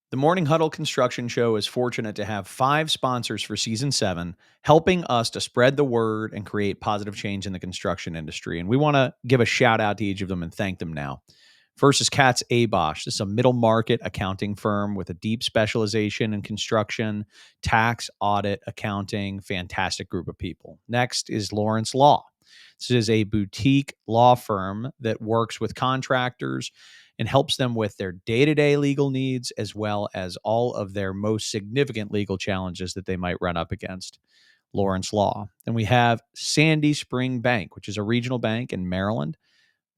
The Morning Huddle Construction Show is fortunate to have 5 sponsors for season 7, helping us to spread the word and create positive change in the construction industry. And we want to give a shout out to each of them and thank them now. First is Katz Abosch. This is a middle market accounting firm with a deep specialization in construction, tax, audit, accounting. Fantastic group of people. Next is Lawrence Law. This is a boutique law firm that works with contractors and helps them with their day-to-day legal needs as well as all of their most significant legal challenges that they might run up against. Lawrence Law. Then we have Sandy Spring Bank, which is a regional bank in Maryland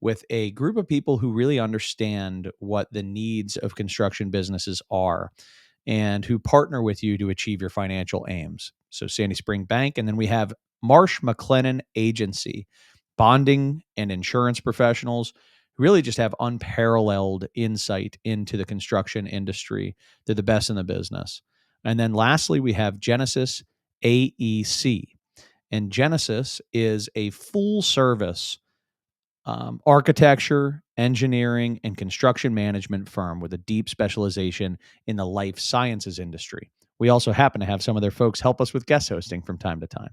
with a group of people who really understand what the needs of construction businesses are and who partner with you to achieve your financial aims. So Sandy Spring Bank. And then we have Marsh McLennan Agency, bonding and insurance professionals who really just have unparalleled insight into the construction industry. They're the best in the business. And then lastly, we have Genesis AEC. And Genesis is a full service architecture, engineering, and construction management firm with a deep specialization in the life sciences industry. We also happen to have some of their folks help us with guest hosting from time to time.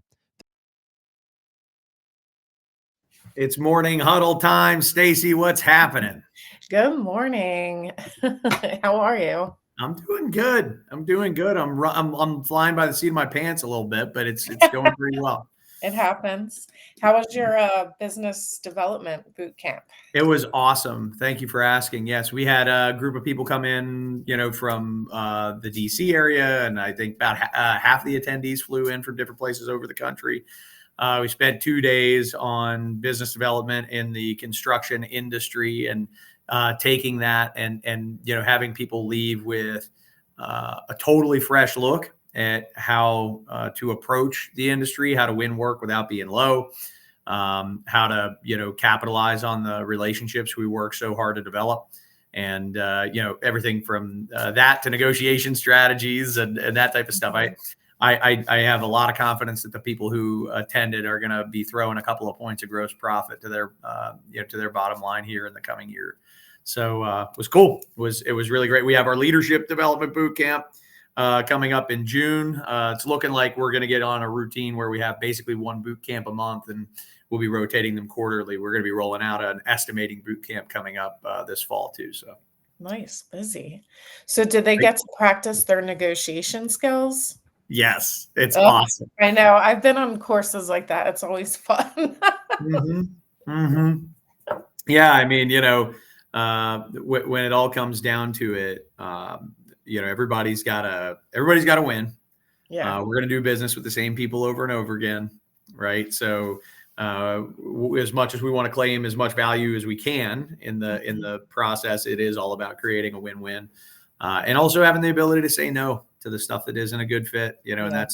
It's Morning Huddle time. Stacy, what's happening? Good morning. How are you? I'm doing good. I'm flying by the seat of my pants a little bit, but it's going pretty well. It happens. How was your business development boot camp? It was awesome. Thank you for asking. Yes, we had a group of people come in, from the DC area, and I think about half the attendees flew in from different places over the country. We spent 2 days on business development in the construction industry and taking that and having people leave with a totally fresh look at how to approach the industry, how to win work without being low, how to, capitalize on the relationships we work so hard to develop. And, everything from that to negotiation strategies and that type of stuff. I have a lot of confidence that the people who attended are going to be throwing a couple of points of gross profit to their bottom line here in the coming year. So it was cool. It was really great. We have our leadership development boot camp coming up in June. It's looking like we're going to get on a routine where we have basically one boot camp a month, and we'll be rotating them quarterly. We're going to be rolling out an estimating boot camp coming up this fall too. So nice, busy. So did they get to practice their negotiation skills? Yes, it's awesome. I know. I've been on courses like that. It's always fun. Mm-hmm. Mm-hmm. Yeah, I mean, when it all comes down to it, everybody's got to win. Yeah, we're going to do business with the same people over and over again, right? So, as much as we want to claim as much value as we can in the process, it is all about creating a win-win, and also having the ability to say no to the stuff that isn't a good fit. And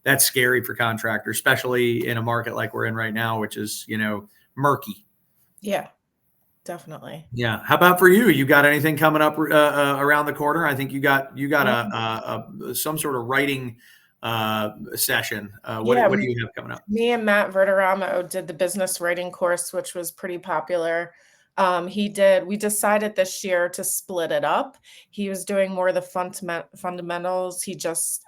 that's scary for contractors, especially in a market like we're in right now, which is murky. Yeah. Definitely. Yeah. How about for you? You got anything coming up around the corner? I think you got a some sort of writing session. What do you have coming up? Me and Matt Verderamo did the business writing course, which was pretty popular. We decided this year to split it up. He was doing more of the fundamentals.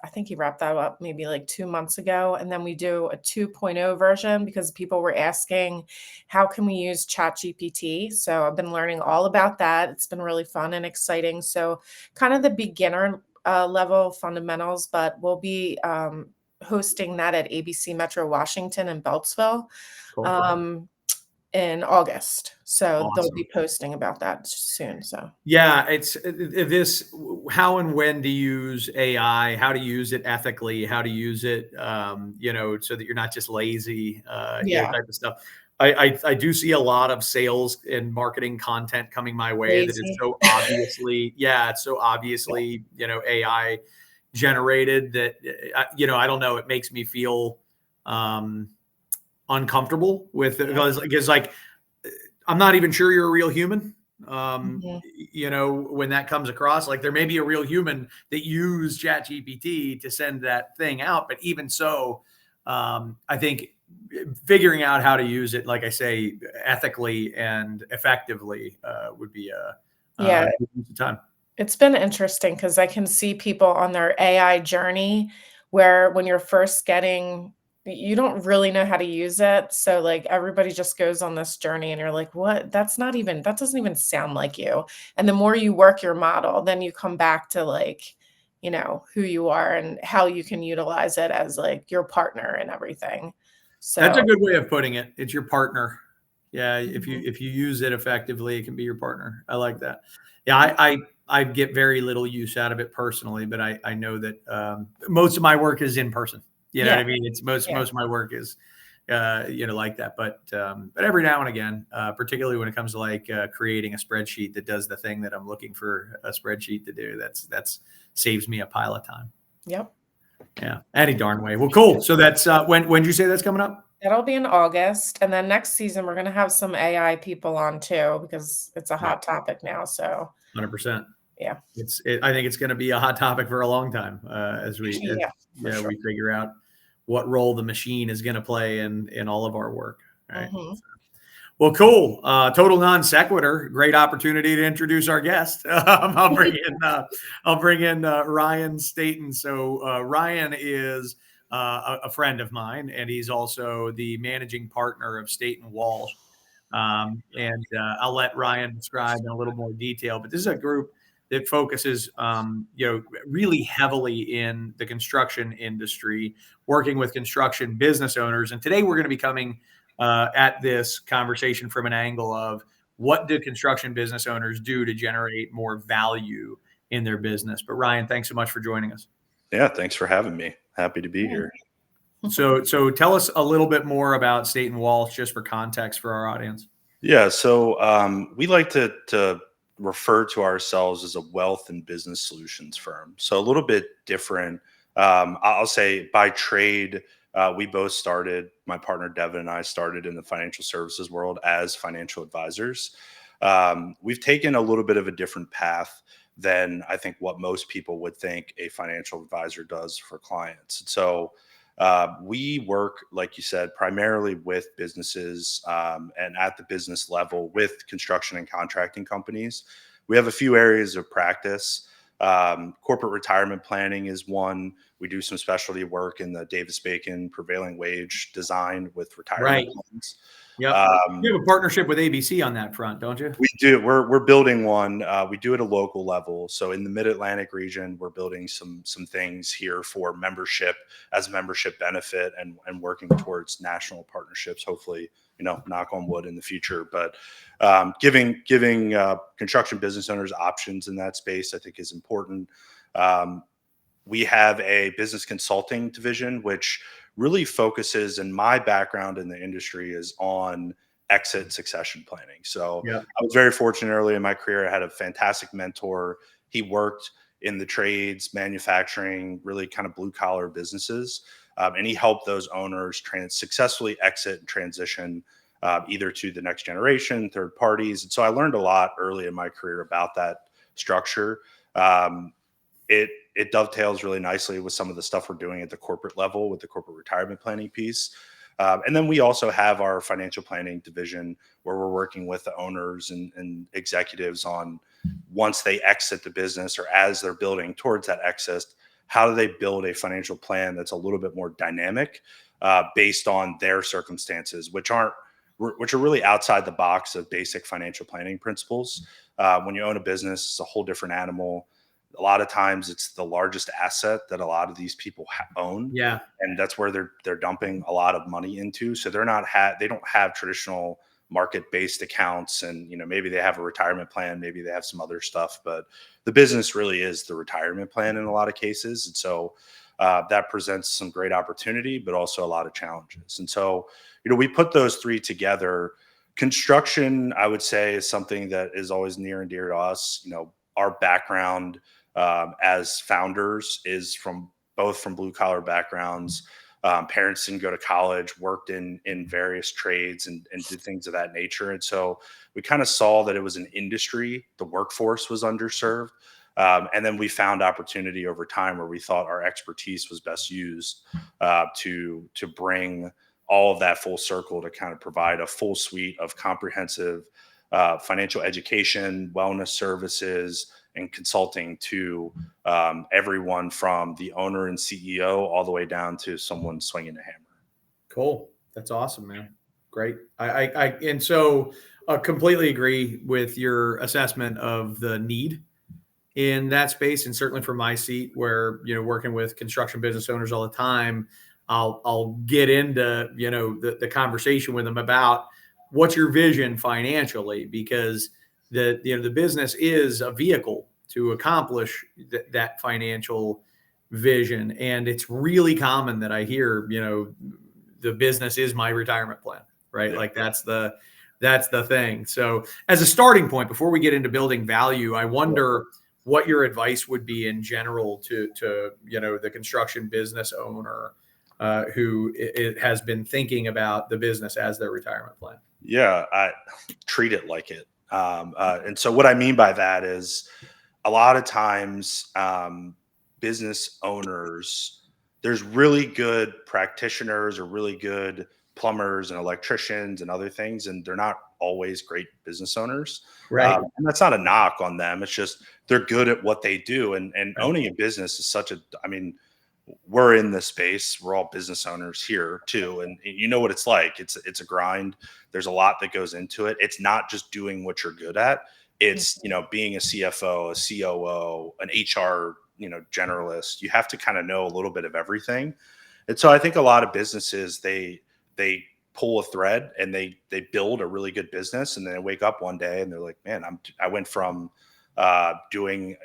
I think he wrapped that up maybe like 2 months ago. And then we do a 2.0 version because people were asking, how can we use ChatGPT? So I've been learning all about that. It's been really fun and exciting. So kind of the beginner level fundamentals, but we'll be hosting that at ABC Metro Washington in Beltsville. Cool. In August. So awesome. They'll be posting about that soon. So yeah, it's this, how and when to use AI, how to use it ethically, how to use it, so that you're not just lazy, type of stuff. I do see a lot of sales and marketing content coming my way that is so obviously, it's so obviously, AI generated that, I don't know, it makes me feel, uncomfortable with it because like I'm not even sure you're a real human. Mhm. When that comes across, like there may be a real human that used ChatGPT to send that thing out, but even so, I think figuring out how to use it, like I say, ethically and effectively, would be a Yeah, good use of time. it's been interesting because I can see people on their AI journey where when you're first getting you don't really know how to use it, so, like, everybody just goes on this journey and you're like, "What? That doesn't even sound like you." And the more you work your model, then you come back to, like, who you are and how you can utilize it as, like, your partner and everything. That's a So good way of putting it. It's your partner. Yeah, if you mhm. if you use it effectively, it can be your partner. I like that. Yeah, I get very little use out of it personally, but I know that most of my work is in person. You know what Yeah, I mean? It's yeah. most of my work is like that. But every now and again, particularly when it comes to like creating a spreadsheet that does the thing that I'm looking for a spreadsheet to do, that's saves me a pile of time. Yep. Yeah, any darn way. Well, cool. So that's when did you say that's coming up? That'll be in August, and then next season, we're gonna have some AI people on too because it's a Yeah, hot topic now, so 100%. yeah. I think it's going to be a hot topic for a long time as Yeah, for sure. we figure out what role the machine is going to play in all of our work. Right. Mhm. Well, cool. Total non sequitur. Great opportunity to introduce our guest. I'll bring in Ryan Staton. So Ryan is a friend of mine, and he's also the managing partner of Staton Walsh. And I'll let Ryan describe in a little more detail. But this is a group that focuses, really heavily in the construction industry, working with construction business owners. And today we're going to be coming at this conversation from an angle of what do construction business owners do to generate more value in their business. But Ryan, thanks so much for joining us. Yeah, thanks for having me. Happy to be Yeah. here. So tell us a little bit more about Staton Walsh, just for context for our audience. Yeah, so we like to refer to ourselves as a wealth and business solutions firm. So a little bit different. I'll say by trade, we both started. My partner Devin and I started in the financial services world as financial advisors. We've taken a little bit of a different path than I think what most people would think a financial advisor does for clients. So we work, like you said, primarily with businesses and at the business level with construction and contracting companies. We have a few areas of practice. Corporate retirement planning is one. We do some specialty work in the Davis Bacon prevailing wage design with retirement Right. plans. Yep. You Um, have a partnership with ABC on that front, don't you? we do. We're building one. We do it at a local level. So in the Mid Atlantic region, we're building some things here for membership as a membership benefit, and working towards national partnerships. Hopefully, knock on wood in the future. But giving construction business owners options in that space, I think, is important. Um, we have a business consulting division, which really focuses, and my background in the industry is on exit succession planning. So Yeah. I was very fortunate early in my career. I had a fantastic mentor. He worked in the trades, manufacturing, really kind of blue collar businesses. And he helped those owners successfully exit and transition either to the next generation, third parties. And so I learned a lot early in my career about that structure. Um, it dovetails really nicely with some of the stuff we're doing at the corporate level with the corporate retirement planning piece. And then we also have our financial planning division where we're working with the owners and executives on once they exit the business or as they're building towards that exit, how do they build a financial plan that's a little bit more dynamic based on their circumstances, which are really outside the box of basic financial planning principles. When you own a business, it's a whole different animal. A lot of times it's the largest asset that a lot of these people own, Yeah. and that's where they're dumping a lot of money into. So they don't have traditional market based accounts, and maybe they have a retirement plan, maybe they have some other stuff, but the business really is the retirement plan in a lot of cases. And so that presents some great opportunity, but also a lot of challenges. And so we put those three together. Construction, I would say, is something that is always near and dear to us. Our background as founders is from blue collar backgrounds. Parents didn't go to college, worked in various trades and did things of that nature. And so we kind of saw that it was an industry, the workforce was underserved. And then we found opportunity over time where we thought our expertise was best used to bring all of that full circle to kind of provide a full suite of comprehensive financial education, wellness services, and consulting to everyone from the owner and CEO all the way down to someone swinging a hammer. Cool. That's awesome, man. Great. And so completely agree with your assessment of the need in that space. And certainly from my seat where, working with construction business owners all the time, I'll get into, the conversation with them about what's your vision financially, because the business is a vehicle to accomplish that financial vision. And it's really common that I hear, the business is my retirement plan, right? Yeah. Like that's the thing. So as a starting point, before we get into building value, I wonder what your advice would be in general to the construction business owner who has been thinking about the business as their retirement plan. Yeah, I treat it like it. And so what I mean by that is a lot of times business owners, there's really good practitioners or really good plumbers and electricians and other things, and they're not always great business owners. Right. And that's not a knock on them. It's just they're good at what they do. And Right. owning a business is we're in this space. We're all business owners here too. And you know what it's like. It's a grind. There's a lot that goes into it. It's not just doing what you're good at. It's, being a CFO, a COO, an HR, generalist. You have to kind of know a little bit of everything. And so I think a lot of businesses, they pull a thread and they build a really good business, and then they wake up one day and they're like, man, I went from doing,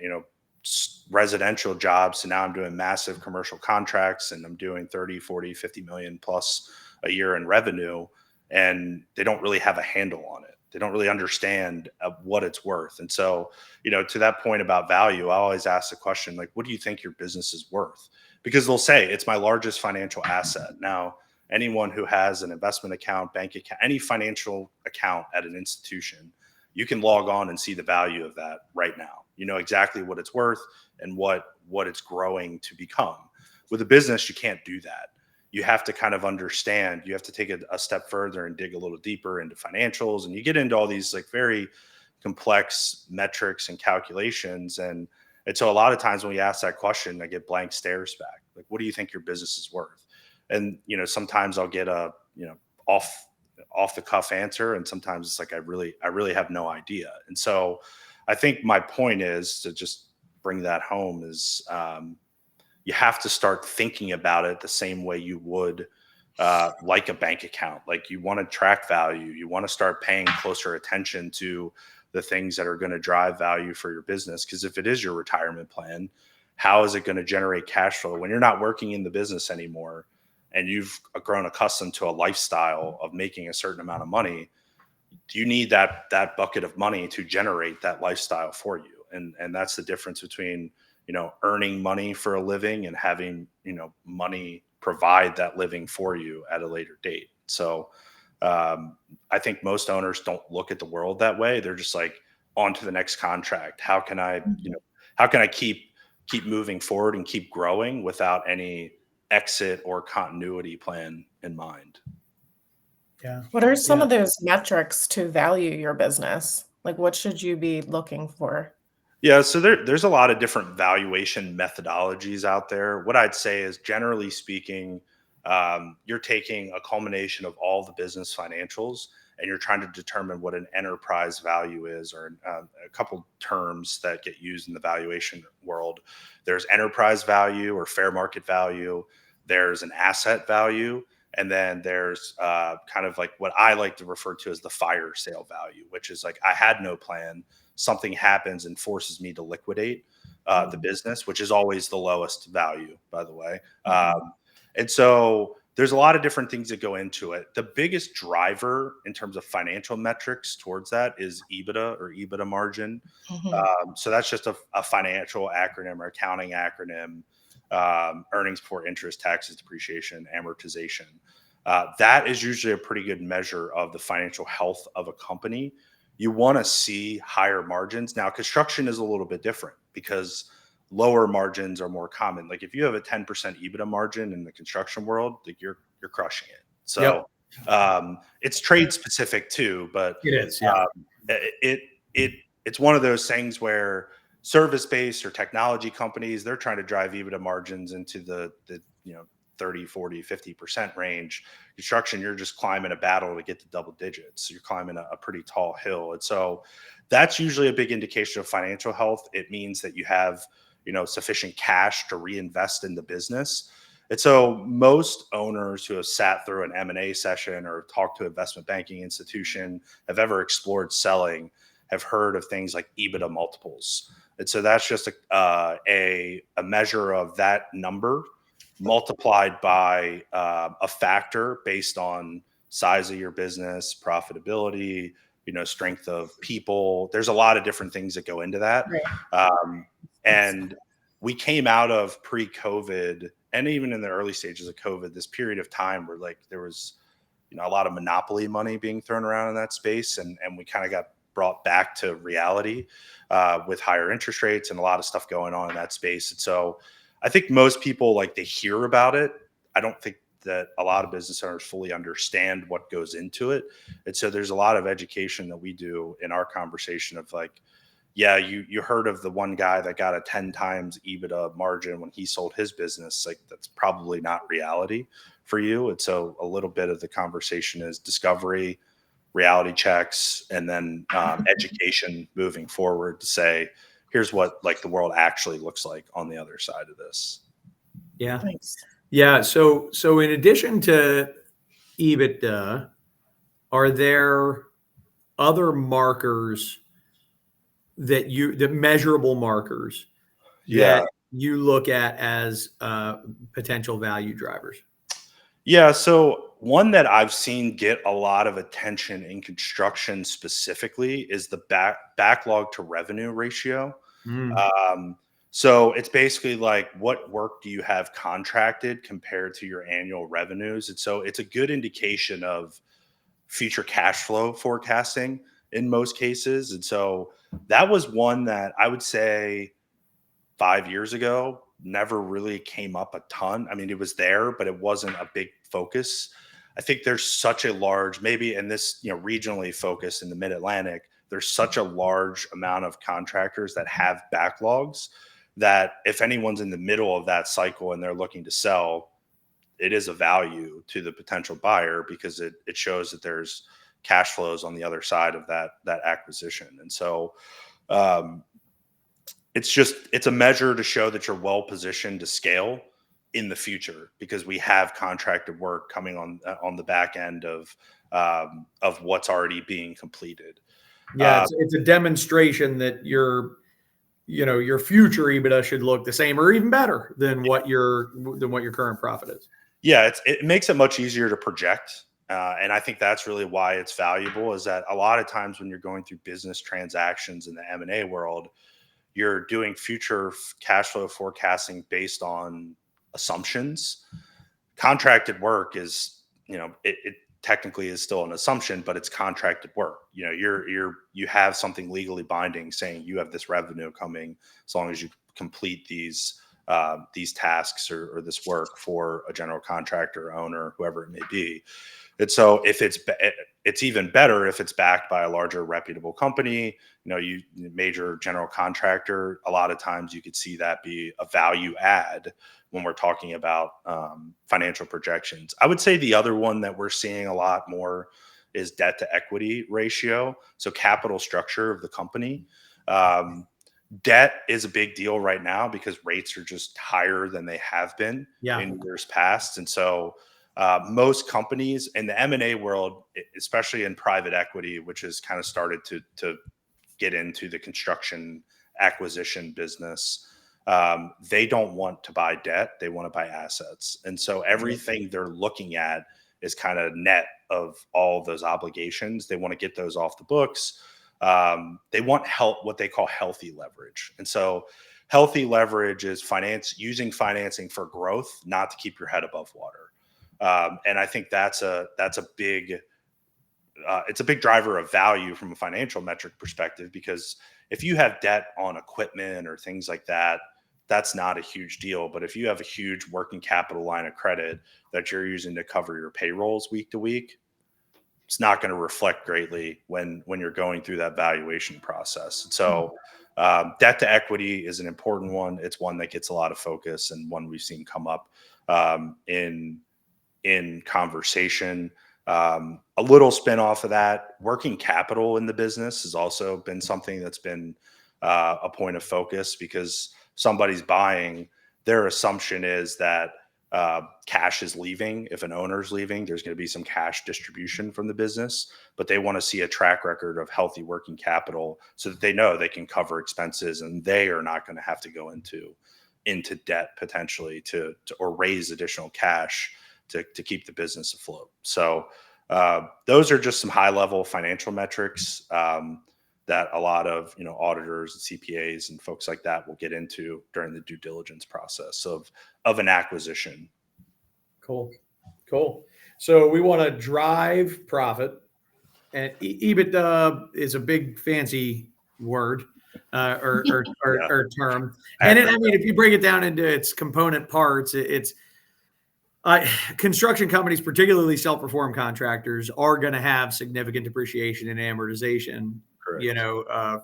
residential jobs to now I'm doing massive commercial contracts, and I'm doing 30, 40, 50 million plus a year in revenue. And they don't really have a handle on it. They don't really understand what it's worth. And so, to that point about value, I always ask the question, like, what do you think your business is worth? Because they'll say it's my largest financial asset. Now, anyone who has an investment account, bank account, any financial account at an institution, you can log on and see the value of that right now. You know exactly what it's worth and what it's growing to become. With a business, you can't do that. You have to kind of understand, you have to take a step further and dig a little deeper into financials. And you get into all these like very complex metrics and calculations. And so a lot of times when we ask that question, I get blank stares back. Like, what do you think your business is worth? And, sometimes I'll get a, off the cuff answer. And sometimes it's like, I really have no idea. And so I think my point is to just bring that home is, you have to start thinking about it the same way you would like a bank account. Like, you want to track value. You want to start paying closer attention to the things that are going to drive value for your business. Because if it is your retirement plan, how is it going to generate cash flow when you're not working in the business anymore and you've grown accustomed to a lifestyle of making a certain amount of money? Do you need that bucket of money to generate that lifestyle for you? And that's the difference between, earning money for a living and having, money provide that living for you at a later date. So I think most owners don't look at the world that way. They're just like, on to the next contract. How can I, keep moving forward and keep growing without any exit or continuity plan in mind? Yeah. What are some of those metrics to value your business? Like, what should you be looking for? Yeah, so there's a lot of different valuation methodologies out there. What I'd say is, generally speaking, you're taking a culmination of all the business financials and you're trying to determine what an enterprise value is, or a couple terms that get used in the valuation world. There's enterprise value or fair market value. There's an asset value. And then there's kind of like what I like to refer to as the fire sale value, which is like, I had no plan. Something happens and forces me to liquidate the business, which is always the lowest value, by the way. And so there's a lot of different things that go into it. The biggest driver in terms of financial metrics towards that is EBITDA, or EBITDA margin. So that's just a financial acronym or accounting acronym earnings before interest, taxes, depreciation, amortization. That is usually a pretty good measure of the financial health of a company. You want to see higher margins. Now, construction is a little bit different because lower margins are more common. Like if you have a 10% EBITDA margin in the construction world, like you're crushing it. So it's trade specific too, but it is. Yeah. It's one of those things where service-based or technology companies, they're trying to drive EBITDA margins into the 30, 40, 50% range. Construction, you're just climbing a battle to get to double digits. You're climbing a pretty tall hill. And so that's usually a big indication of financial health. It means that you have, sufficient cash to reinvest in the business. And so most owners who have sat through an M&A session or talked to an investment banking institution, have ever explored selling, have heard of things like EBITDA multiples. And so that's just a measure of that number multiplied by a factor based on size of your business, profitability, strength of people. There's a lot of different things that go into that. Right. And we came out of pre-COVID, and even in the early stages of COVID, this period of time where like there was, a lot of monopoly money being thrown around in that space, and we kind of got brought back to reality with higher interest rates and a lot of stuff going on in that space. And so I think most people, like, they hear about it. I don't think that a lot of business owners fully understand what goes into it. And so there's a lot of education that we do in our conversation of like, yeah, you heard of the one guy that got a 10 times EBITDA margin when he sold his business. Like, that's probably not reality for you. And so a little bit of the conversation is discovery, reality checks, and then education moving forward to say, here's what like the world actually looks like on the other side of this. Yeah. Thanks. Yeah. So in addition to EBITDA, are there other markers that measurable markers that you look at as potential value drivers? Yeah. So one that I've seen get a lot of attention in construction specifically is the backlog to revenue ratio. So it's basically like, what work do you have contracted compared to your annual revenues? And so it's a good indication of future cash flow forecasting in most cases. And so that was one that I would say 5 years ago never really came up a ton. I mean, it was there, but it wasn't a big focus. I think there's such a large, maybe in this, regionally focused in the Mid-Atlantic, there's such a large amount of contractors that have backlogs that if anyone's in the middle of that cycle and they're looking to sell, it is a value to the potential buyer because it shows that there's cash flows on the other side of that acquisition. And so it's a measure to show that you're well positioned to scale in the future because we have contracted work coming on the back end of what's already being completed. Yeah, it's a demonstration that your future EBITDA should look the same or even better than what your current profit is. Yeah, it makes it much easier to project. And I think that's really why it's valuable, is that a lot of times when you're going through business transactions in the M&A world, you're doing future cash flow forecasting based on assumptions. Contracted work is, it technically is still an assumption, but it's contracted work. You have something legally binding saying you have this revenue coming as long as you complete these tasks or this work for a general contractor, owner, whoever it may be. And so if it's even better if it's backed by a larger reputable company, major general contractor, a lot of times you could see that be a value add when we're talking about financial projections. I would say the other one that we're seeing a lot more is debt to equity ratio. So capital structure of the company. Debt is a big deal right now because rates are just higher than they have been in years past. And so most companies in the M&A world, especially in private equity, which has kind of started to get into the construction acquisition business, they don't want to buy debt. They want to buy assets. And so everything they're looking at is kind of net of all of those obligations. They want to get those off the books. They want what they call healthy leverage. And so healthy leverage is using financing for growth, not to keep your head above water. And I think that's a big it's a big driver of value from a financial metric perspective, because if you have debt on equipment or things like that, that's not a huge deal. But if you have a huge working capital line of credit that you're using to cover your payrolls week to week, it's not going to reflect greatly when you're going through that valuation process. And so debt to equity is an important one. It's one that gets a lot of focus, and one we've seen come up in conversation. A little spin off of that, working capital in the business has also been something that's been a point of focus, because somebody's buying, their assumption is that cash is leaving. If an owner's leaving, there's going to be some cash distribution from the business, but they want to see a track record of healthy working capital so that they know they can cover expenses and they are not going to have to go into debt potentially to or raise additional cash to keep the business afloat. So those are just some high level financial metrics that a lot of auditors and CPAs and folks like that will get into during the due diligence process of an acquisition. Cool. So we want to drive profit, and EBITDA is a big fancy word or term. And I mean, if you break it down into its component parts, it's construction companies, particularly self-perform contractors, are going to have significant depreciation and amortization,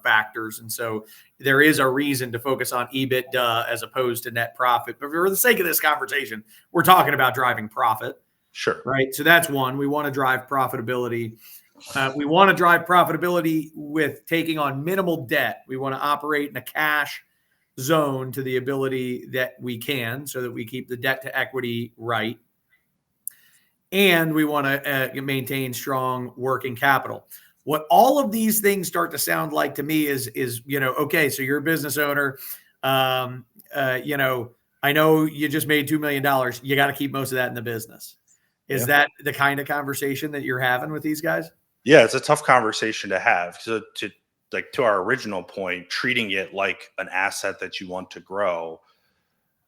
factors. And so there is a reason to focus on EBITDA as opposed to net profit. But for the sake of this conversation, we're talking about driving profit. Sure. Right. So that's one. We want to drive profitability. We want to drive profitability with taking on minimal debt. We want to operate in a cash zone to the ability that we can, so that we keep the debt to equity right. And we want to maintain strong working capital. What all of these things start to sound like to me is okay, so you're a business owner. I know you just made $2 million. You got to keep most of that in the business. Is that the kind of conversation that you're having with these guys? Yeah, it's a tough conversation to have. So to our original point, treating it like an asset that you want to grow,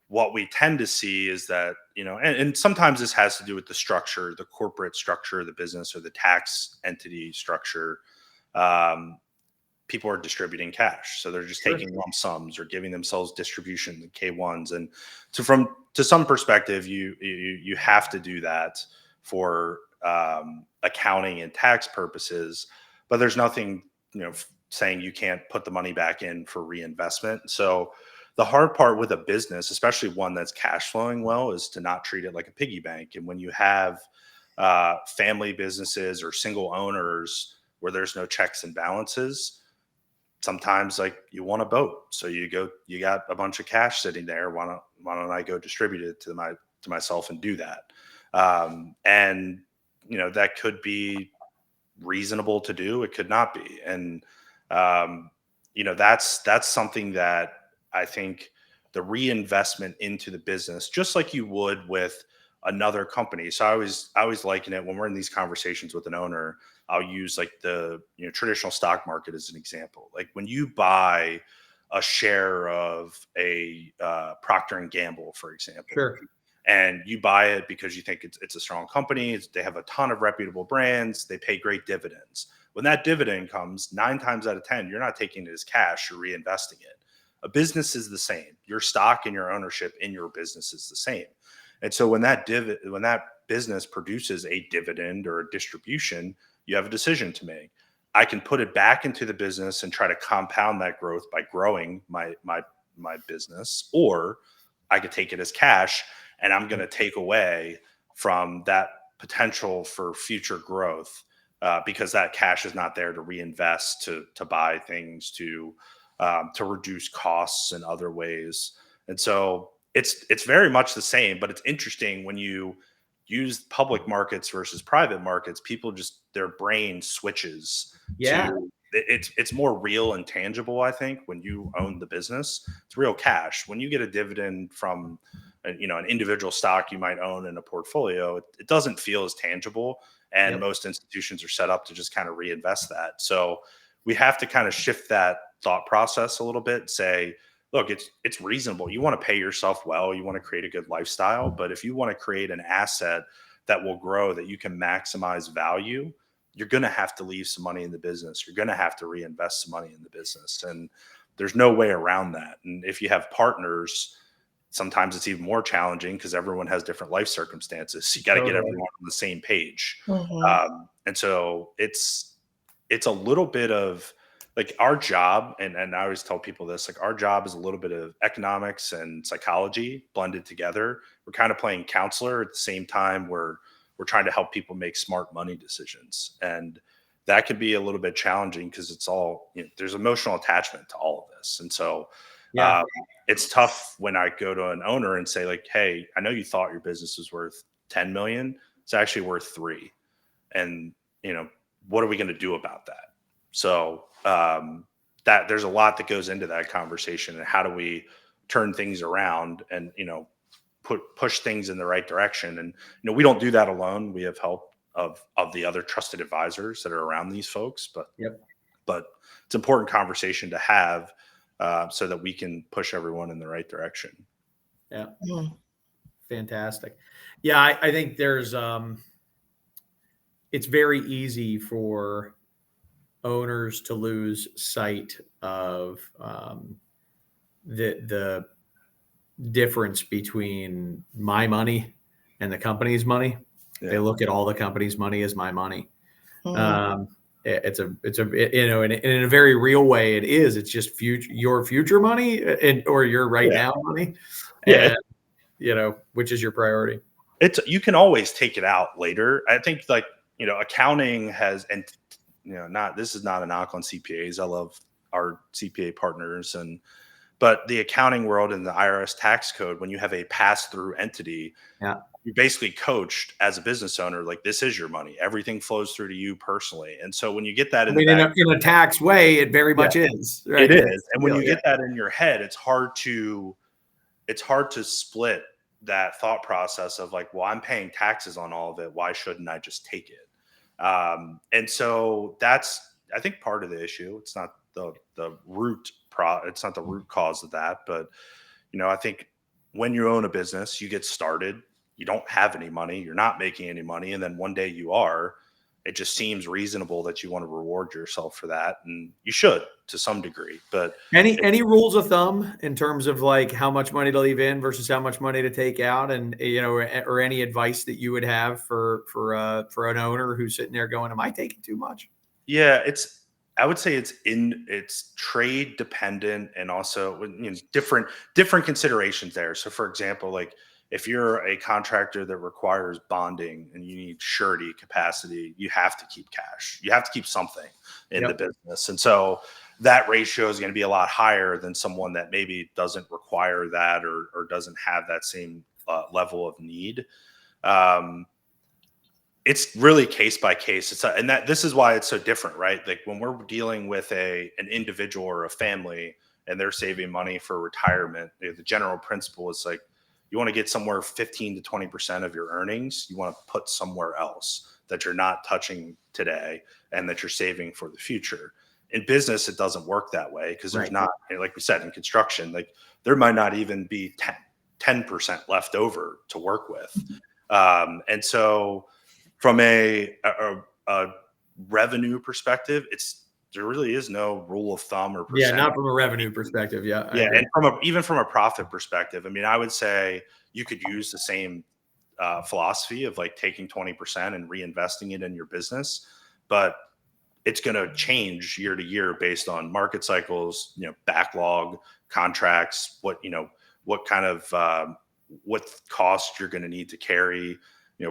what we tend to see is that, and sometimes this has to do with the structure, the corporate structure of the business or the tax entity structure. People are distributing cash. So they're just taking lump sums or giving themselves distribution, the K1s. And so to some perspective, you have to do that for accounting and tax purposes, but there's nothing, saying you can't put the money back in for reinvestment. So the hard part with a business, especially one that's cash flowing well, is to not treat it like a piggy bank. And when you have family businesses or single owners where there's no checks and balances, sometimes like you want a boat. So you got a bunch of cash sitting there. Why don't I go distribute it to myself and do that? And that could be reasonable to do. It could not be. And that's something that I think the reinvestment into the business, just like you would with another company. So I always liken it when we're in these conversations with an owner. I'll use like the traditional stock market as an example. Like when you buy a share of a Procter and Gamble, for example, sure, and you buy it because you think it's a strong company. They have a ton of reputable brands. They pay great dividends. When that dividend comes, 9 times out of 10, you're not taking it as cash, you're reinvesting it. A business is the same. Your stock and your ownership in your business is the same. And so when that business produces a dividend or a distribution, you have a decision to make. I can put it back into the business and try to compound that growth by growing my business, or I could take it as cash and I'm going to take away from that potential for future growth because that cash is not there to reinvest, to buy things, to reduce costs in other ways. And so it's very much the same, but it's interesting when you use public markets versus private markets, people just, their brain switches to it's more real and tangible. I think when you own the business, it's real cash. When you get a dividend from an individual stock you might own in a portfolio, it doesn't feel as tangible. And most institutions are set up to just kind of reinvest that. So we have to kind of shift that thought process a little bit, say look, it's reasonable. You want to pay yourself well, you want to create a good lifestyle, but if you want to create an asset that will grow, that you can maximize value, you're going to have to leave some money in the business. You're going to have to reinvest some money in the business, and there's no way around that. And if you have partners, sometimes it's even more challenging because everyone has different life circumstances. You got to get Totally. everyone on the same page. Mhm. And so it's a little bit of like our job, and I always tell people this, like our job is a little bit of economics and psychology blended together. We're kind of playing counselor at the same time. We're trying to help people make smart money decisions. And that can be a little bit challenging because it's all, there's emotional attachment to all of this. And so Yeah. it's tough when I go to an owner and say like, hey, I know you thought your business was worth 10 million. It's actually worth 3. And, what are we going to do about that? So that there's a lot that goes into that conversation, and how do we turn things around and, push things in the right direction. And, we don't do that alone. We have help of the other trusted advisors that are around these folks, but it's an important conversation to have so that we can push everyone in the right direction. Yeah. Mhm. Fantastic. Yeah. I think there's, it's very easy for owners to lose sight of the difference between my money and the company's money. Yeah. They look at all the company's money as my money. Mhm. It's in a very real way, it's just your future money or your right now money. Yeah. And, which is your priority. You can always take it out later. I think like, accounting has, and this is not a knock on CPAs. I love our CPA partners, but the accounting world and the IRS tax code, when you have a pass-through entity, you're basically coached as a business owner, like this is your money. Everything flows through to you personally. And so when you get that in a tax way, it very much is. Right? It is. And when you get that in your head, it's hard to split that thought process of like, well, I'm paying taxes on all of it. Why shouldn't I just take it? And so that's, I think, part of the issue. It's not the root it's not the root cause of that, but I think when you own a business, you get started, you don't have any money, you're not making any money, and then one day you are. It just seems reasonable that you want to reward yourself for that, and you should to some degree. But any rules of thumb in terms of like how much money to leave in versus how much money to take out, and or any advice that you would have for an owner who's sitting there going, "Am I taking too much?" Yeah, I would say it's trade dependent, and also different considerations there. So for example, like if you're a contractor that requires bonding and you need surety capacity, you have to keep cash. You have to keep something in the business. And so that ratio is going to be a lot higher than someone that maybe doesn't require that or doesn't have that same level of need. It's really case by case. And this is why it's so different, right? Like when we're dealing with an individual or a family and they're saving money for retirement, the general principle is like, you want to get somewhere 15 to 20% of your earnings. You want to put somewhere else that you're not touching today and that you're saving for the future. In business, it doesn't work that way because there's not, like we said, in construction, like there might not even be 10% left over to work with. And so from a revenue perspective, there really is no rule of thumb or percent. Yeah, not from a revenue perspective. Yeah, and even from a profit perspective, I mean, I would say you could use the same philosophy of like taking 20% and reinvesting it in your business, but it's going to change year to year based on market cycles, backlog, contracts, what kind of what cost you're going to need to carry,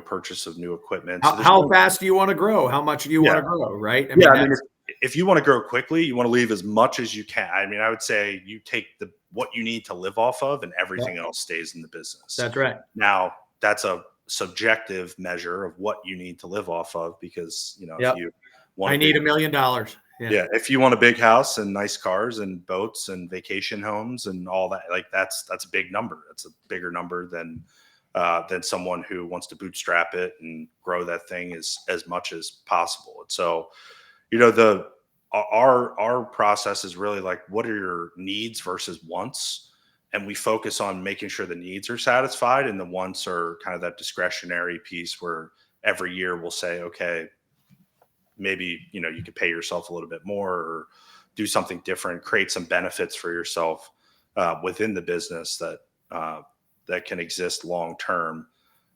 purchase of new equipment. So how fast do you want to grow? How much do you want to grow? Right. I mean, if you want to grow quickly, you want to leave as much as you can. I mean, I would say you take what you need to live off of, and everything else stays in the business. That's right. Now, that's a subjective measure of what you need to live off of, because if you want, I need $1 million. Yeah, if you want a big house and nice cars and boats and vacation homes and all that, like that's a big number. That's a bigger number than someone who wants to bootstrap it and grow that thing as much as possible. And so, our process is really like, what are your needs versus wants? And we focus on making sure the needs are satisfied, and the wants are kind of that discretionary piece where every year we'll say, okay, maybe, you could pay yourself a little bit more or do something different, create some benefits for yourself within the business that can exist long term.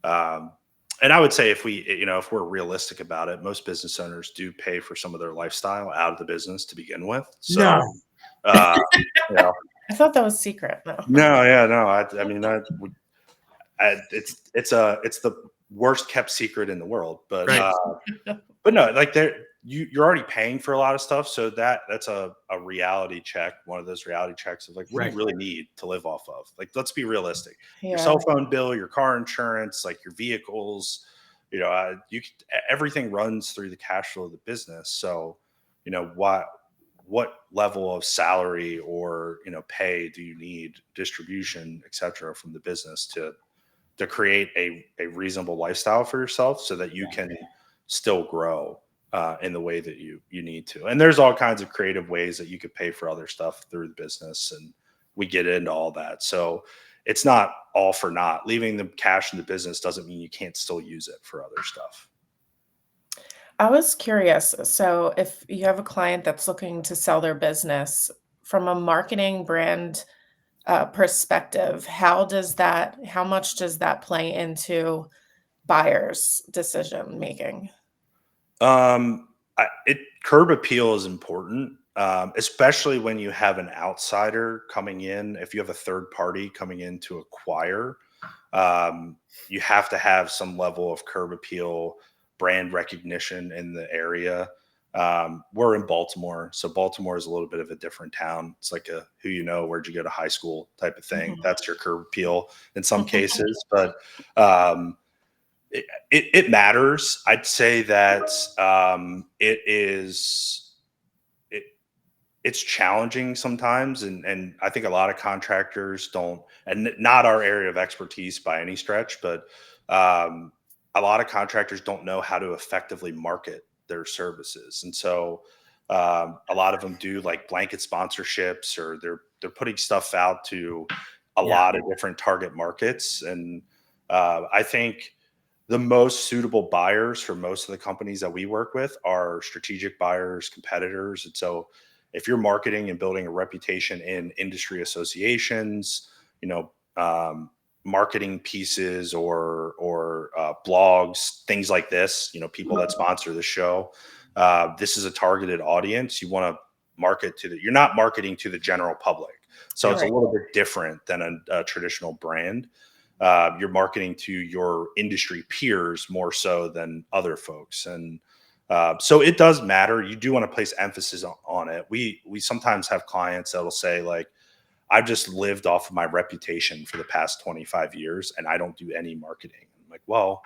And I would say if we're realistic about it, most business owners do pay for some of their lifestyle out of the business to begin with. So, No. uh, you know, I thought that was secret. No. no, yeah, no. I mean, it's the worst kept secret in the world, but Right. but no, like you're already paying for a lot of stuff, so that's a reality check. One of those reality checks of like, what do you really need to live off of? Like, let's be realistic. Yeah. Your cell phone bill, your car insurance, like your vehicles, everything runs through the cash flow of the business. So, what level of salary or pay do you need, distribution, et cetera, from the business to create a reasonable lifestyle for yourself so that you can still grow in the way that you need to. And there's all kinds of creative ways that you could pay for other stuff through the business, and we get into all that. So it's not all for naught. Leaving the cash in the business doesn't mean you can't still use it for other stuff. I was curious. So, if you have a client that's looking to sell their business from a marketing brand perspective, how much does that play into buyers' decision making? Curb appeal is important, especially when you have an outsider coming in. If you have a third party coming in to acquire, you have to have some level of curb appeal, brand recognition in the area. We're in Baltimore, so Baltimore is a little bit of a different town. It's like a who where'd you go to high school type of thing. Mhm. That's your curb appeal in some cases, but it matters. I'd say that it's challenging sometimes, and I think a lot of contractors don't, and not our area of expertise by any stretch, but a lot of contractors don't know how to effectively market their services, and so a lot of them do like blanket sponsorships, or they're putting stuff out to a lot of different target markets, and I think the most suitable buyers for most of the companies that we work with are strategic buyers, competitors. And so if you're marketing and building a reputation in industry associations, marketing pieces or blogs, things like this, people that sponsor the show, this is a targeted audience. You want to market you're not marketing to the general public. So it's a little bit different than a traditional brand. You're marketing to your industry peers more so than other folks. And so it does matter. You do want to place emphasis on it. We sometimes have clients that'll say like, I've just lived off of my reputation for the past 25 years and I don't do any marketing. I'm like, well,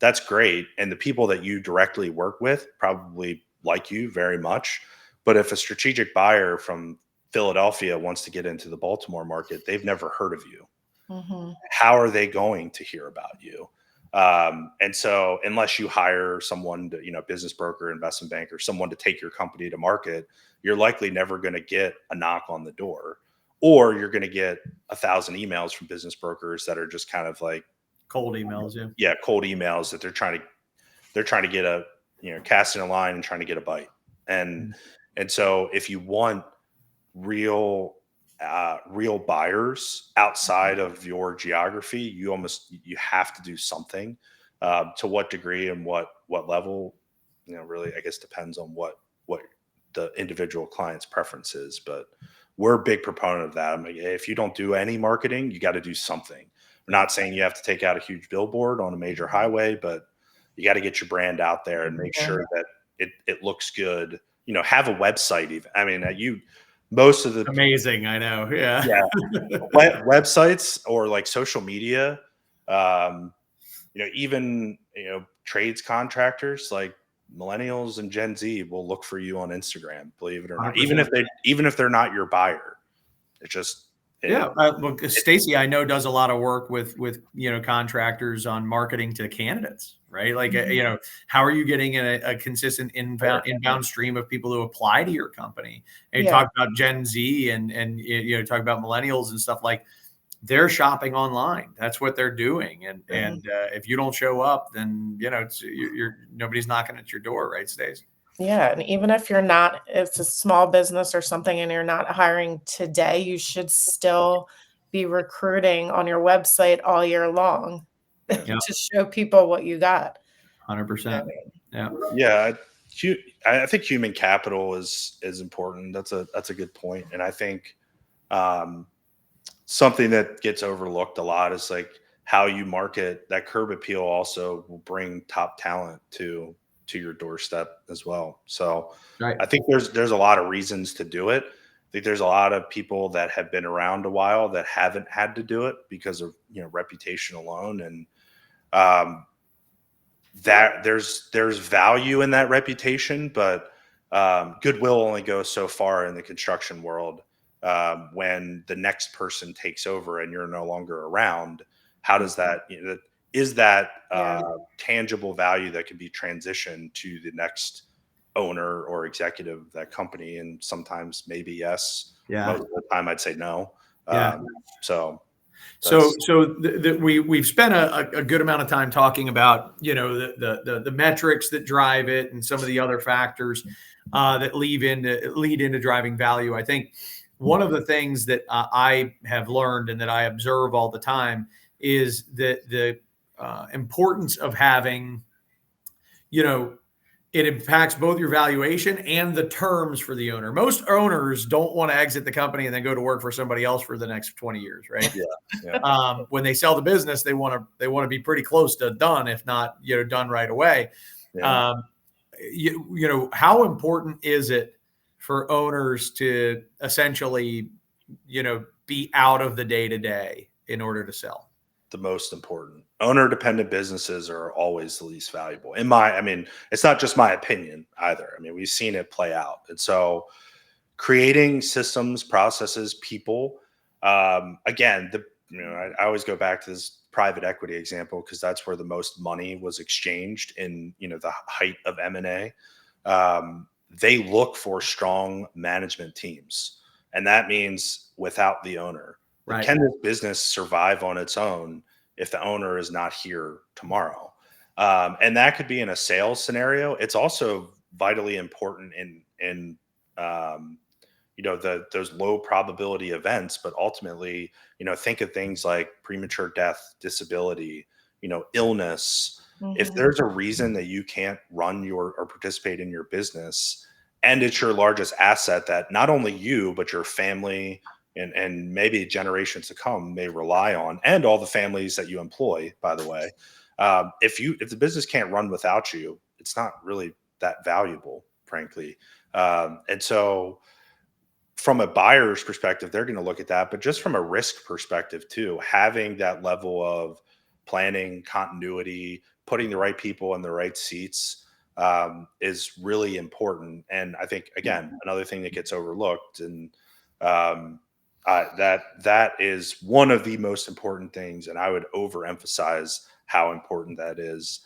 that's great. And the people that you directly work with probably like you very much. But if a strategic buyer from Philadelphia wants to get into the Baltimore market, they've never heard of you. Mhm. How are they going to hear about you? And so unless you hire someone to, business broker, investment banker, someone to take your company to market, you're likely never going to get a knock on the door, or you're going to get 1,000 emails from business brokers that are just kind of like cold emails. Cold emails that they're trying to get a, casting a line and trying to get a bite. And so if you want real buyers outside of your geography, you have to do something. To what degree and what level, really, I guess depends on what the individual client's preference is. But we're a big proponent of that. I'm like, hey, if you don't do any marketing, you got to do something. We're not saying you have to take out a huge billboard on a major highway, but you got to get your brand out there and make sure that it looks good. Have a website even. I mean, most of the Amazing. I know. Yeah. Websites or like social media, even, trades contractors like millennials and Gen Z will look for you on Instagram, believe it or not, 100%. even if they're not your buyer. Yeah. Well, Stacy, I know, does a lot of work with contractors on marketing to candidates, right? Like, how are you getting a consistent inbound stream of people who apply to your company? And you talk about Gen Z and talk about millennials and stuff, like they're shopping online. That's what they're doing. And if you don't show up, then, you're nobody's knocking at your door, right, Stace? Yeah, and even if it's a small business or something and you're not hiring today, you should still be recruiting on your website all year long to show people what you got. 100%. Yeah. Yeah. I think human capital is important. That's a good point. And I think something that gets overlooked a lot is like how you market. That curb appeal also will bring top talent to your doorstep as well. So Right. I think there's a lot of reasons to do it. I think there's a lot of people that have been around a while that haven't had to do it because of reputation alone, and that there's value in that reputation, but goodwill only goes so far in the construction world. When the next person takes over and you're no longer around, how does that is that tangible value that can be transitioned to the next owner or executive of that company? And sometimes maybe yes. Yeah. Most of the time I'd say no. Yeah. So we've spent a good amount of time talking about the metrics that drive it and some of the other factors that lead into driving value. I think one of the things that I have learned and that I observe all the time is that the importance of having, it impacts both your valuation and the terms for the owner. Most owners don't want to exit the company and then go to work for somebody else for the next 20 years, right? Yeah. When they sell the business, they want to be pretty close to done, if not done right away. Yeah. How important is it for owners to essentially be out of the day-to-day in order to sell? The most important. Owner dependent businesses are always the least valuable. It's not just my opinion either. We've seen it play out. And so creating systems, processes, people, again, I always go back to this private equity example because that's where the most money was exchanged in, the height of M&A. They look for strong management teams. And that means without the owner. Right. Can this business survive on its own if the owner is not here tomorrow? And that could be in a sales scenario. It's also vitally important in those low probability events, but ultimately, think of things like premature death, disability, illness. Mm-hmm. If there's a reason that you can't run or participate in your business, and it's your largest asset that not only you, but your family and maybe generations to come may rely on, and all the families that you employ, by the way. If the business can't run without you, it's not really that valuable, frankly. And so from a buyer's perspective, they're going to look at that, but just from a risk perspective too, having that level of planning, continuity, putting the right people in the right seats is really important. And I think, again, another thing that gets overlooked, and that is one of the most important things, and I would overemphasize how important that is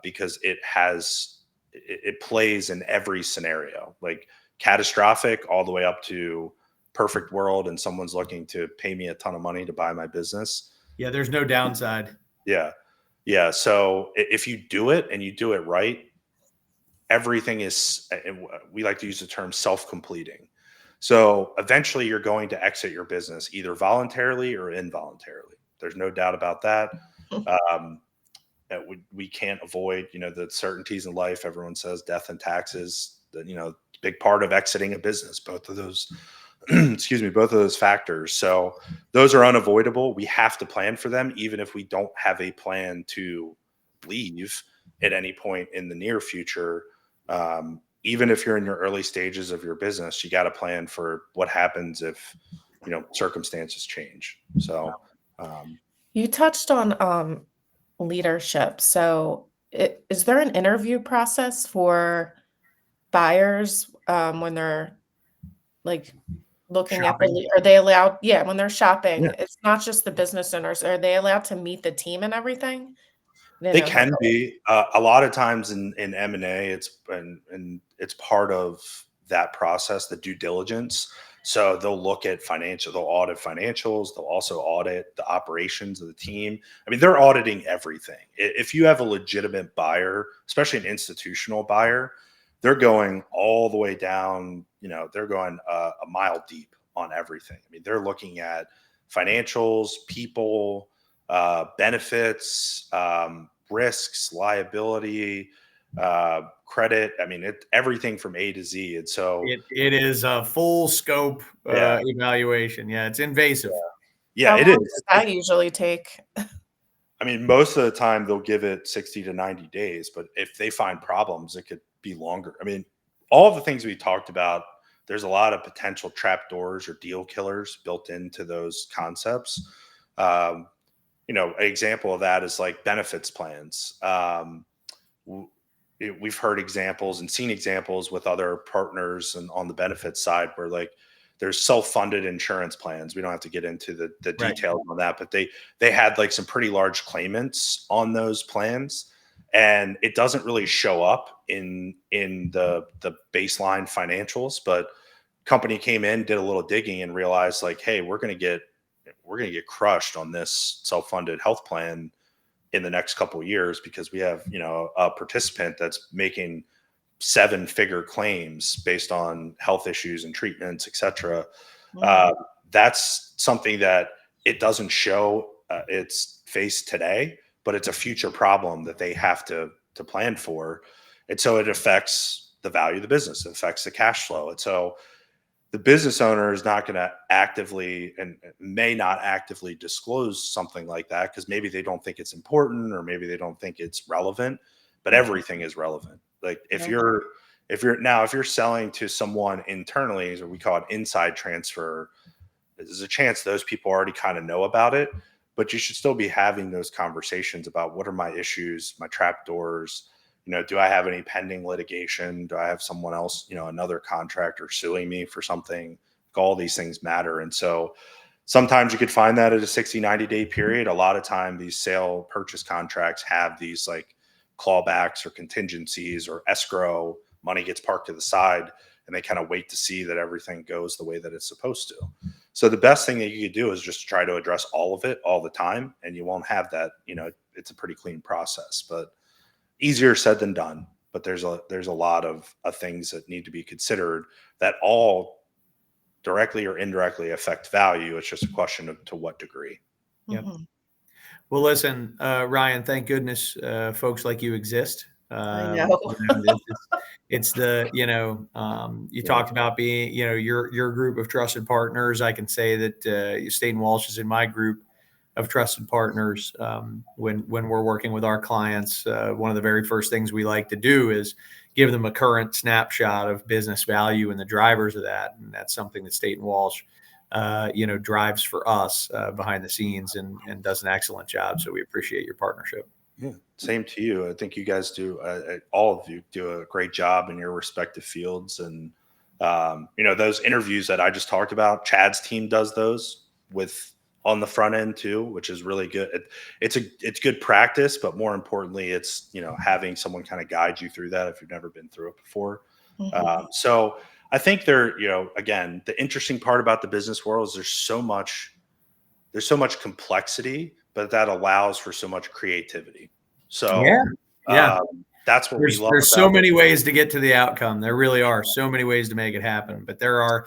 because it plays in every scenario, like catastrophic all the way up to perfect world, and someone's looking to pay me a ton of money to buy my business. Yeah, there's no downside. Yeah. So if you do it and you do it right, everything is. We like to use the term self-completing. So eventually you're going to exit your business either voluntarily or involuntarily. There's no doubt about that. We can't avoid, the certainties in life. Everyone says death and taxes, big part of exiting a business, both of those, both of those factors. So those are unavoidable. We have to plan for them, even if we don't have a plan to leave at any point in the near future. Even if you're in your early stages of your business, you got to plan for what happens if, circumstances change. So, You touched on leadership. So is there an interview process for buyers when they're like looking at Shopping. are they allowed, yeah, when they're shopping, Yeah. it's not just the business owners. Are they allowed to meet the team and everything? They They know can be. A lot of times in M&A, it's part of that process, the due diligence. So they'll look at they'll audit financials. They'll also audit the operations of the team. I mean, they're auditing everything. If you have a legitimate buyer, especially an institutional buyer, they're going all the way down. They're going a mile deep on everything. I mean, they're looking at financials, people, benefits, risks, liability, credit. I mean, everything from A to Z. And so it is a full scope evaluation. Yeah, it's invasive. Yeah, How it long is. does that usually take? I mean, most of the time they'll give it 60 to 90 days, but if they find problems, it could be longer. I mean, all the things we talked about, there's a lot of potential trapdoors or deal killers built into those concepts. An example of that is like benefits plans. We've heard examples and seen examples with other partners and on the benefits side where like there's self-funded insurance plans. We don't have to get into the Right. details on that, but they had like some pretty large claimants on those plans, and it doesn't really show up in the baseline financials. But company came in, did a little digging, and realized like, hey, we're going to get crushed on this self-funded health plan in the next couple of years because we have a participant that's making 7-figure claims based on health issues and treatments, et cetera. That's something that it doesn't show its face today, but it's a future problem that they have to plan for. And so it affects the value of the business. It affects the cash flow. And so the business owner is not going to actively and may not actively disclose something like that because maybe they don't think it's important or maybe they don't think it's relevant, but everything is relevant. Like if you're selling to someone internally, or we call it inside transfer, there's a chance those people already kind of know about it, but you should still be having those conversations about what are my issues, my trapdoors. Do I have any pending litigation? Do I have someone else, another contractor suing me for something? All these things matter. And so sometimes you could find that at a 60, 90-day period. A lot of time these sale purchase contracts have these like clawbacks or contingencies or escrow. Money gets parked to the side and they kind of wait to see that everything goes the way that it's supposed to. So the best thing that you could do is just try to address all of it all the time, and you won't have that, it's a pretty clean process, but easier said than done. But there's a lot of things that need to be considered that all directly or indirectly affect value. It's just a question of to what degree. Yep. Well, listen, Ryan, thank goodness folks like you exist. I know. It's the, you talked about being, your group of trusted partners. I can say that Staton Walsh is in my group of trusted partners. When we're working with our clients, one of the very first things we like to do is give them a current snapshot of business value and the drivers of that. And that's something that Staton Walsh, drives for us behind the scenes and does an excellent job. So we appreciate your partnership. Yeah, same to you. I think you guys do, all of you do a great job in your respective fields. And, those interviews that I just talked about, Chad's team does those on the front end too, which is really good. It's good practice, but more importantly, it's, having someone kind of guide you through that if you've never been through it before. So I think again, the interesting part about the business world is there's so much complexity, but that allows for so much creativity. So that's what we love. There's so many ways to get to the outcome. There really are so many ways to make it happen, but there are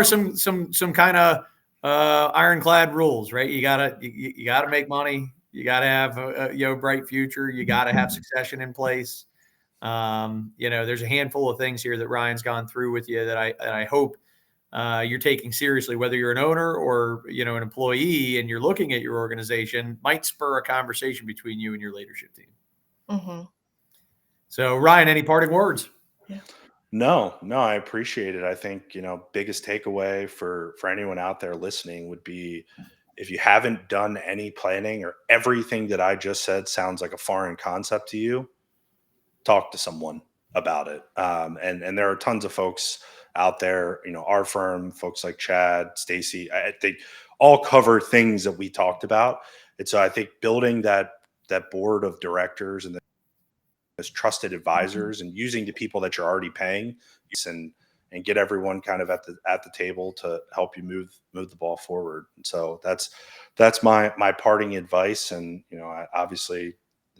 some kind of ironclad rules, right? You gotta make money. You gotta have a bright future. You gotta have succession in place. There's a handful of things here that Ryan's gone through with you that I hope you're taking seriously, whether you're an owner or, an employee and you're looking at your organization, might spur a conversation between you and your leadership team. So Ryan, any parting words? Yeah. No, I appreciate it. I think, biggest takeaway for anyone out there listening would be, if you haven't done any planning or everything that I just said sounds like a foreign concept to you, talk to someone about it. And there are tons of folks out there. You know, our firm, folks like Chad, Stacy, they all cover things that we talked about. And so I think building that board of directors and as trusted advisors and using the people that you're already paying and get everyone kind of at the table to help you move the ball forward. And so that's my parting advice. And, you know, obviously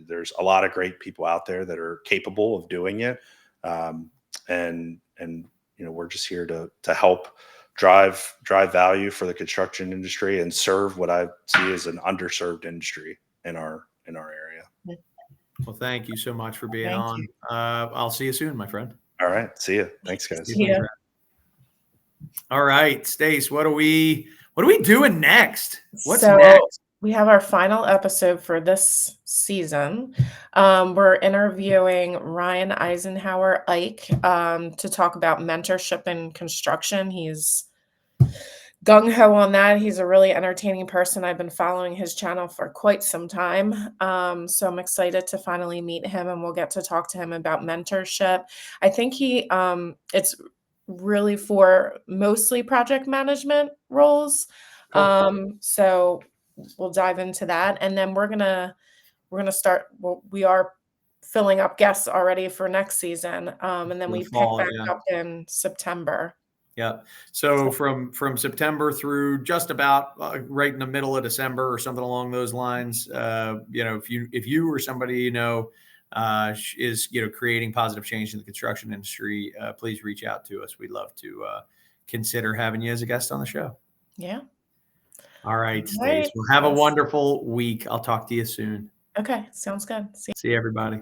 there's a lot of great people out there that are capable of doing it. And, you know, we're just here to help drive value for the construction industry and serve what I see as an underserved industry in our area. Well, thank you so much for being on. I'll see you soon, my friend. All right. See you. Thanks, guys. See ya. All right, Stace, what are we doing next? What's So next? we have our final episode for this season. We're interviewing Ryan Eisenhower Ike to talk about mentorship in construction. He's gung-ho on that. He's a really entertaining person. I've been following his channel for quite some time. So I'm excited to finally meet him, and we'll get to talk to him about mentorship. I think it's really for mostly project management roles. Cool. So we'll dive into that. And then we're gonna start, we are filling up guests already for next season. And then we pick back up in September. Yeah. So from September through just about right in the middle of December or something along those lines, you know, if you or somebody you know is creating positive change in the construction industry, please reach out to us. We'd love to consider having you as a guest on the show. Yeah. All right, Stace. Well, have a wonderful week. I'll talk to you soon. Okay, sounds good. See you, everybody.